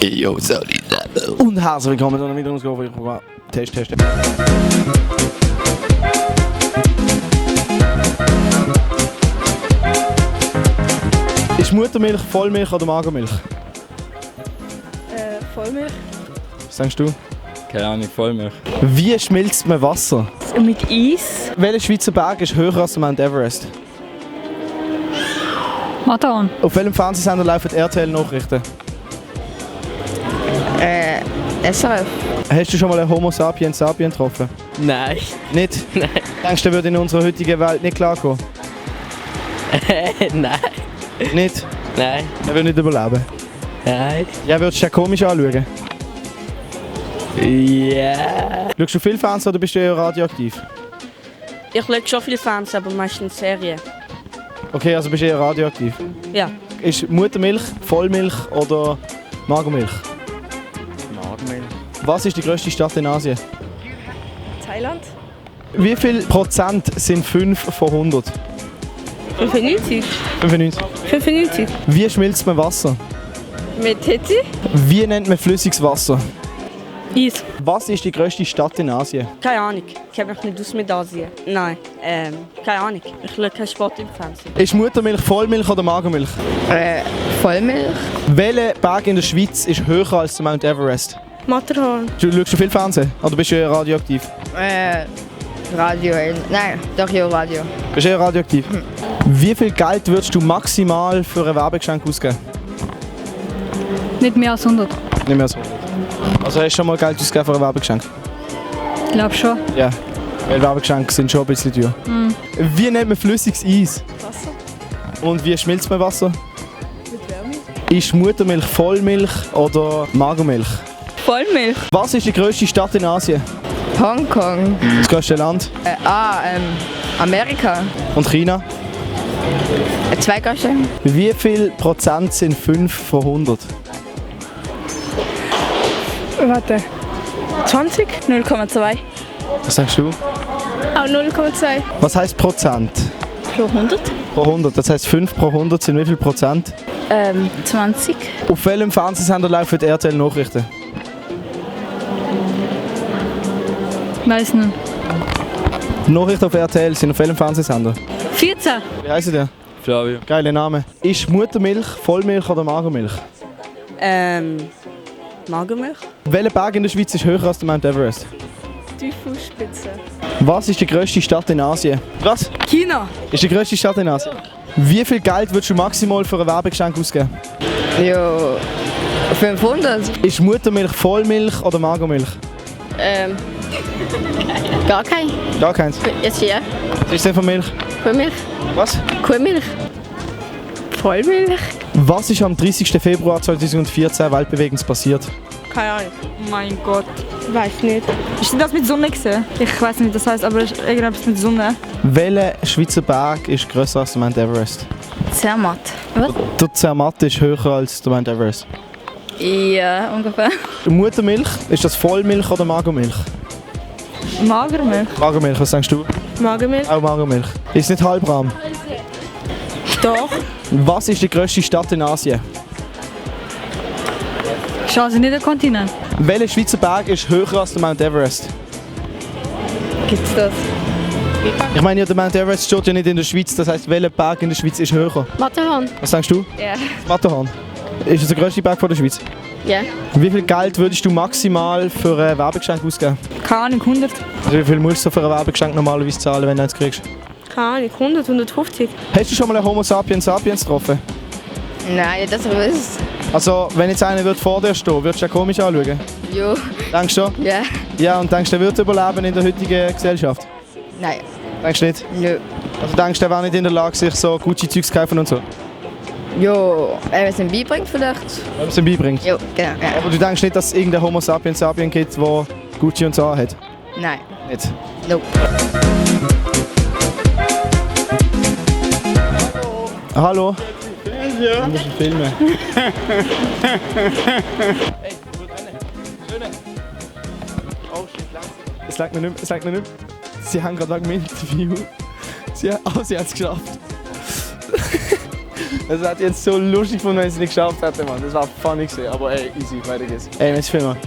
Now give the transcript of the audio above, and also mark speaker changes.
Speaker 1: Yo, sorry.
Speaker 2: Und herzlich willkommen zu einer weiteren Ausgabe von Test. Ist Muttermilch Vollmilch oder Magermilch?
Speaker 3: Vollmilch.
Speaker 2: Was denkst du?
Speaker 1: Keine Ahnung, Vollmilch.
Speaker 2: Wie schmilzt man Wasser?
Speaker 3: Mit Eis.
Speaker 2: Welcher Schweizer Berg ist höher als der Mount Everest?
Speaker 3: Matterhorn.
Speaker 2: Auf welchem Fernsehsender laufen RTL-Nachrichten?
Speaker 3: SRF.
Speaker 2: Hast du schon mal einen Homo sapiens getroffen?
Speaker 1: Nein.
Speaker 2: Nicht?
Speaker 1: Nein.
Speaker 2: Denkst du, der würde in unserer heutigen Welt nicht klarkommen?
Speaker 1: Nein.
Speaker 2: Nicht?
Speaker 1: Nein.
Speaker 2: Er würde nicht überleben.
Speaker 1: Nein.
Speaker 2: Ja, würdest du den komisch anschauen?
Speaker 1: Ja.
Speaker 2: Schaust du viel Fernsehen oder bist du eher radioaktiv?
Speaker 4: Ich schaue schon viel Fernsehen, aber meistens Serien.
Speaker 2: Okay, also bist du eher radioaktiv.
Speaker 4: Ja.
Speaker 2: Ist Muttermilch Vollmilch oder Magermilch?
Speaker 1: Magermilch.
Speaker 2: Was ist die grösste Stadt in Asien?
Speaker 3: Thailand.
Speaker 2: Wie viel Prozent sind 5 von 100?
Speaker 3: 95.
Speaker 2: 95.
Speaker 3: 95.
Speaker 2: Wie schmilzt man Wasser?
Speaker 3: Mit Hitze.
Speaker 2: Wie nennt man flüssiges Wasser?
Speaker 3: Eis.
Speaker 2: Was ist die grösste Stadt in Asien?
Speaker 4: Keine Ahnung. Ich kenne mich nicht aus mit Asien. Nein. Keine Ahnung. Ich schaue keinen Sport im Fernsehen.
Speaker 2: Ist Muttermilch Vollmilch oder Magermilch?
Speaker 3: Vollmilch.
Speaker 2: Welcher Berg in der Schweiz ist höher als der Mount Everest?
Speaker 3: Matterhorn.
Speaker 2: Schaust du viel Fernsehen? Oder bist du eher radioaktiv?
Speaker 3: Radio. Nein, doch ja Radio.
Speaker 2: Bist du eher radioaktiv? Wie viel Geld würdest du maximal für ein Werbegeschenk ausgeben?
Speaker 3: Nicht mehr als 100.
Speaker 2: Nicht mehr so. Also hast du schon mal Geld ausgegeben für ein Werbegeschenk?
Speaker 3: Ich glaube schon.
Speaker 2: Ja. Weil Werbegeschenke sind schon ein bisschen teuer. Wie nennt man flüssiges Eis?
Speaker 3: Wasser.
Speaker 2: Und wie schmilzt man Wasser?
Speaker 3: Mit Wärme.
Speaker 2: Ist Muttermilch Vollmilch oder Magermilch?
Speaker 3: Vollmilch.
Speaker 2: Was ist die grösste Stadt in Asien?
Speaker 3: Hongkong.
Speaker 2: Das grösste Land?
Speaker 3: Amerika.
Speaker 2: Und China?
Speaker 3: Zwei Gasse.
Speaker 2: Wie viel Prozent sind 5 von 100?
Speaker 3: Warte. 20? 0,2.
Speaker 2: Was sagst du?
Speaker 3: Auch 0,2.
Speaker 2: Was heisst Prozent?
Speaker 3: Pro 100?
Speaker 2: Pro 100. Das heisst 5 pro 100 sind wie viel Prozent?
Speaker 3: 20.
Speaker 2: Auf welchem Fernsehsender laufen die RTL-Nachrichten?
Speaker 3: Weiß nicht.
Speaker 2: Nachrichten auf RTL sind auf welchem Fernsehsender?
Speaker 3: 14.
Speaker 2: Wie heisst der?
Speaker 1: Flavio.
Speaker 2: Geiler Name. Ist Muttermilch Vollmilch oder Magermilch?
Speaker 4: Magermilch.
Speaker 2: Welcher Berg in der Schweiz ist höher als der Mount Everest?
Speaker 3: Die Fußspitze.
Speaker 2: Was ist die grösste Stadt in Asien? Was?
Speaker 3: China.
Speaker 2: Ist die grösste Stadt in Asien? Wie viel Geld würdest du maximal für ein Werbegeschenk ausgeben?
Speaker 3: Ja. 500.
Speaker 2: Ist Muttermilch Vollmilch oder Magermilch?
Speaker 3: Gar kein.
Speaker 2: Gar keins.
Speaker 3: Jetzt hier.
Speaker 2: Was ist denn von Milch?
Speaker 3: Kuhmilch.
Speaker 2: Was?
Speaker 3: Kuhmilch. Vollmilch.
Speaker 2: Was ist am 30. Februar 2014 weltbewegend passiert?
Speaker 4: Keine Ahnung.
Speaker 5: Mein Gott.
Speaker 3: Weiß nicht.
Speaker 5: Ist das mit Sonne gesehen? Ich weiß nicht, was das heißt, aber irgendetwas mit Sonne.
Speaker 2: Welcher Schweizer Berg ist grösser als der Mount Everest?
Speaker 3: Zermatt. Was?
Speaker 2: Der Zermatt ist höher als der Mount Everest.
Speaker 3: Ja, ungefähr.
Speaker 2: Muttermilch, ist das Vollmilch oder Magermilch?
Speaker 5: Magermilch.
Speaker 2: Magermilch, was sagst du?
Speaker 3: Magermilch.
Speaker 2: Auch Magermilch. Ist nicht Halbraum.
Speaker 3: Doch.
Speaker 2: Was ist die grösste Stadt in Asien?
Speaker 5: Ist also nicht der Kontinent.
Speaker 2: Welcher Schweizer Berg ist höher als der Mount Everest?
Speaker 3: Gibt's das?
Speaker 2: Ich meine, ja, der Mount Everest steht ja nicht in der Schweiz, das heisst, welcher Berg in der Schweiz ist höher?
Speaker 3: Matterhorn.
Speaker 2: Was sagst du?
Speaker 3: Ja.
Speaker 2: Matterhorn. Ist das der grösste Berg von der Schweiz?
Speaker 3: Ja.
Speaker 2: Wie viel Geld würdest du maximal für ein Werbegeschenk ausgeben?
Speaker 5: Keine Ahnung, 100.
Speaker 2: Also wie viel musst du für ein Werbegeschenk normalerweise zahlen, wenn du eins kriegst?
Speaker 4: Keine Ahnung. 100, 150.
Speaker 2: Hast du schon mal einen Homo sapiens getroffen?
Speaker 3: Nein, das ist.
Speaker 2: Also, wenn jetzt einer vor dir stehen, würdest du ihn komisch anschauen?
Speaker 3: Jo.
Speaker 2: Denkst du?
Speaker 3: Ja.
Speaker 2: Ja, und denkst du, er wird überleben in der heutigen Gesellschaft?
Speaker 3: Nein.
Speaker 2: Denkst du nicht?
Speaker 3: Nö.
Speaker 2: Also denkst du, er wäre nicht in der Lage, sich so Gucci-Zeugs zu kaufen und so?
Speaker 3: Jo. Wenn es ihm beibringt vielleicht.
Speaker 2: Wenn er es ihm beibringt?
Speaker 3: Jo, genau. Ja.
Speaker 2: Aber du denkst nicht, dass es irgendeinen Homo sapiens gibt, der Gucci und so hat?
Speaker 3: Nein.
Speaker 2: Nicht?
Speaker 3: Nope.
Speaker 2: Hallo? Ja. Du musst ihn filmen. Es lag mir nicht mehr. Es lag mir nicht mehr. Sie haben gerade wegen dem Interview. Sie haben es geschafft. Das hat jetzt so lustig gefunden, wenn ich es nicht geschafft hätte, Mann. Das war funny gewesen, aber ey, easy, weiter geht's. Ey, merci vielmals.